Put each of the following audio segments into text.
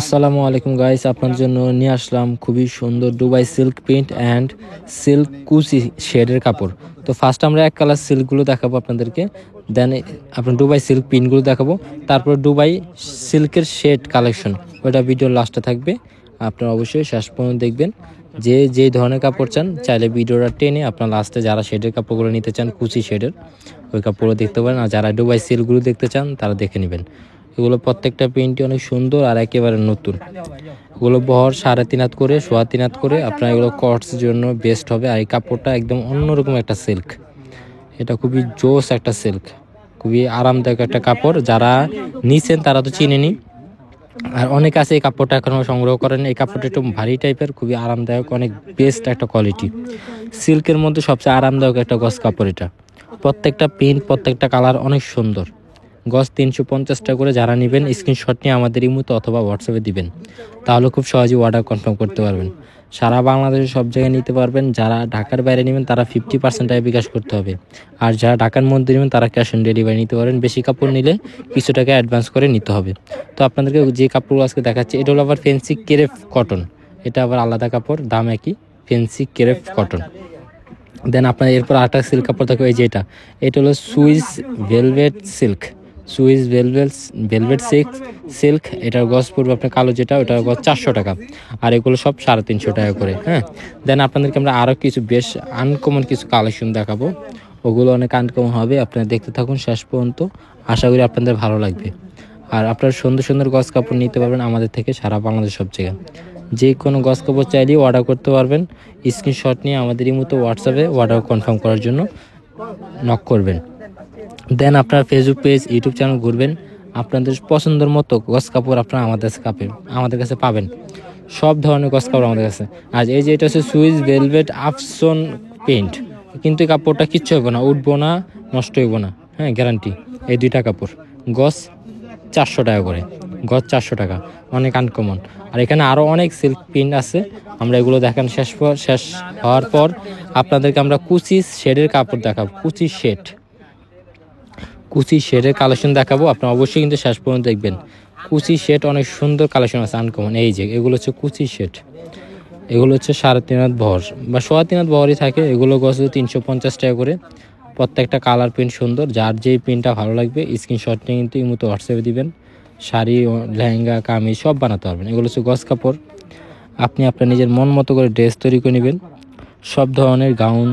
আসসালামু আলাইকুম গাইস, আপনার জন্য নিয়ে আসলাম খুবই সুন্দর Dubai silk print and silk কুচি শেডের কাপড়। তো ফার্স্ট আমরা এক কালার সিল্কগুলো দেখাবো আপনাদেরকে, দেন আপনার দুবাই সিল্ক প্রিন্টগুলো দেখাবো, তারপর দুবাই সিল্কের শেড কালেকশন, ওটা ভিডিওর লাস্টে থাকবে। আপনারা অবশ্যই শেষ পর্যন্ত দেখবেন। যে ধরনের কাপড় চান চাইলে ভিডিওটা টেনে আপনার লাস্টে যারা শেডের কাপড়গুলো নিতে চান কুচি শেডের ওই কাপড়গুলো দেখতে পারেন, আর যারা দুবাই সিল্কগুলো দেখতে চান তারা দেখে নেবেন। এগুলো প্রত্যেকটা প্রিন্টই অনেক সুন্দর আর একেবারে নতুন। এগুলো বহর 3.5 হাত করে 3.25 হাত করে, আপনার এগুলো কটসের জন্য বেস্ট হবে। আর এই কাপড়টা একদম অন্যরকম একটা সিল্ক, এটা খুবই জোস একটা সিল্ক, খুবই আরামদায়ক একটা কাপড়। যারা নিছেন তারা তো চিনেনি, আর অনেক আছে এই কাপড়টা এখনও সংগ্রহ করেন। এই কাপড়টা একটু ভারী টাইপের, খুবই আরামদায়ক, অনেক বেস্ট একটা কোয়ালিটি। সিল্কের মধ্যে সবচেয়ে আরামদায়ক একটা গজ কাপড় এটা। প্রত্যেকটা প্রিন্ট প্রত্যেকটা কালার অনেক সুন্দর। গজ 350 টাকা করে। যারা নেবেন স্ক্রিনশট নিয়ে আমাদের ইমোতে অথবা হোয়াটসঅ্যাপে দিবেন, তাহলে খুব সহজেই অর্ডার কনফার্ম করতে পারবেন। সারা বাংলাদেশে সব জায়গায় নিতে পারবেন। যারা ঢাকার বাইরে নেবেন তারা 50% টাকা বিকাশ করতে হবে, আর যারা ঢাকার মধ্যে নেবেন তারা ক্যাশ অন ডেলিভারি নিতে পারেন। বেশি কাপড় নিলে কিছু টাকা অ্যাডভান্স করে নিতে হবে। তো আপনাদেরকে যে কাপড়গুলো আজকে দেখাচ্ছি এটা হলো আবার ফেন্সি ক্রেপ কটন, এটা আবার আলাদা কাপড়, দাম একই, ফেন্সি ক্রেপ কটন। দেন আপনার এরপর আরেকটা সিল্ক কাপড় থাকবে, এই যে এটা হলো Swiss velvet silk, Swiss velvet silk. এটার গজ পড়বে আপনার কালো যেটা, ওটার গজ 400 টাকা, আর এগুলো সব 350 টাকা করে। হ্যাঁ, দেন আপনাদেরকে আমরা আরও কিছু বেশ আনকমন কিছু কালেকশন দেখাবো, ওগুলো অনেক আনকমন হবে। আপনারা দেখতে থাকুন শেষ পর্যন্ত, আশা করি আপনাদের ভালো লাগবে। আর আপনারা সুন্দর সুন্দর গজ কাপড় নিতে পারবেন আমাদের থেকে সারা বাংলাদেশ সব জায়গায়। যে কোনো গজ কাপড় চাইলেই অর্ডার করতে পারবেন। স্ক্রিনশট নিয়ে আমাদের এই মতো হোয়াটসঅ্যাপে অর্ডার কনফার্ম করার জন্য নক করবেন। দেন আপনার ফেসবুক পেজ ইউটিউব চ্যানেল ঘুরবেন, আপনাদের পছন্দের মতো গজ কাপড় আপনারা আমাদের কাছে পাবেন। সব ধরনের গজ কাপড় আমাদের কাছে। আর এই যে এটা হচ্ছে সুইস ভেলভেট আফসন পেইন্ট, কিন্তু এই কাপড়টা কিচ্ছু হবে না, উঠবো না, নষ্ট হইব না, হ্যাঁ গ্যারান্টি। এই দুইটা কাপড় গজ 400 টাকা করে, গজ 400 টাকা, অনেক আনকমন। আর এখানে আরও অনেক সিল্ক প্রিন্ট আছে, আমরা এগুলো দেখান শেষ হওয়ার পর আপনাদেরকে আমরা কুচি শেডের কাপড় দেখাবো। কুচি শেডের কালেকশন দেখাবো, আপনারা অবশ্যই কিন্তু শেষ পর্যন্ত দেখবেন। কুচি শেড অনেক সুন্দর কালেকশন আছে আনকমন। এই যে এগুলো হচ্ছে কুচি শেড, এগুলো হচ্ছে 3.5 হাত বহর বা 3.25 হাত বহরই থাকে। এগুলো গজ 350 টাকা করে। প্রত্যেকটা কালার প্রিন্ট সুন্দর, যার যেই প্রিন্টটা ভালো লাগবে স্ক্রিনশট নিয়ে কিন্তু এই মতো হোয়াটসঅ্যাপে দিবেন। শাড়ি, লেহেঙ্গা, কামিজ সব বানাতে পারবেন। এগুলো হচ্ছে গজ কাপড়, আপনি আপনার নিজের মন মতো করে ড্রেস তৈরি করে নেবেন। সব ধরনের গাউন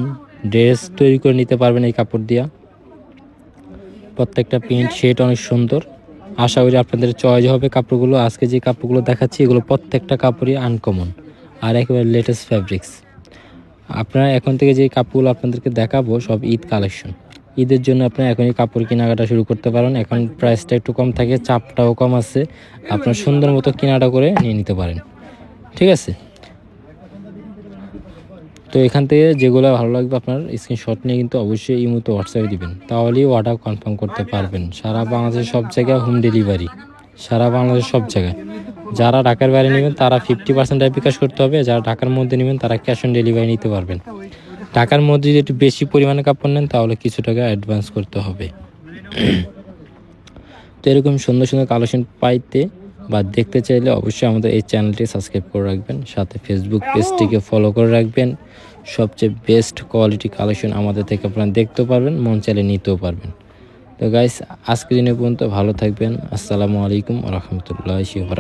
ড্রেস তৈরি করে নিতে পারবেন এই কাপড় দিয়া। প্রত্যেকটা প্রিন্ট শেড অনেক সুন্দর, আশা করি আপনাদের চয়েস হবে কাপড়গুলো। আজকে যে কাপড়গুলো দেখাচ্ছি এগুলো প্রত্যেকটা কাপড়ই আনকমন আর একেবারে লেটেস্ট ফ্যাব্রিক্স। আপনারা এখন থেকে যে কাপড়গুলো আপনাদেরকে দেখাবো সব ঈদ কালেকশন। ঈদের জন্য আপনারা এখনই কাপড় কেনাকাটা শুরু করতে পারেন। এখন প্রাইসটা একটু কম থাকে, চাপটাও কম আছে, আপনার সুন্দর মতো কেনাটা করে নিয়ে নিতে পারেন, ঠিক আছে। তো এখান থেকে যেগুলো ভালো লাগবে আপনার স্ক্রিনশট নিয়ে কিন্তু অবশ্যই এই মতো হোয়াটসঅ্যাপে দিবেন, তাহলেই অর্ডার কনফার্ম করতে পারবেন। সারা বাংলাদেশের সব জায়গায় হোম ডেলিভারি, সারা বাংলাদেশের সব জায়গায়। যারা ঢাকার বাইরে নেবেন তারা 50% টাকা বিকাশ করতে হবে, যারা ঢাকার মধ্যে নেবেন তারা ক্যাশ অন ডেলিভারি নিতে পারবেন। ঢাকার মধ্যে যদি একটু বেশি পরিমাণে কাপড় নেন তাহলে কিছু টাকা অ্যাডভান্স করতে হবে। তো এরকম সুন্দর সুন্দর কালেকশন পাইতে বা দেখতে চাইলে অবশ্যই আমাদের এই চ্যানেলটি সাবস্ক্রাইব করে রাখবেন, সাথে ফেসবুক পেজটিকে ফলো করে রাখবেন। সবচেয়ে বেস্ট কোয়ালিটি কালেকশন আমাদের থেকে আপনারা দেখতেও পারবেন, মন চাইলে নিতেও পারবেন। তো গাইস, আজকের দিনের পর্যন্ত ভালো থাকবেন। আসসালামু আলাইকুম ওয়া রাহমাতুল্লাহি ওয়া বারাকাতুহু।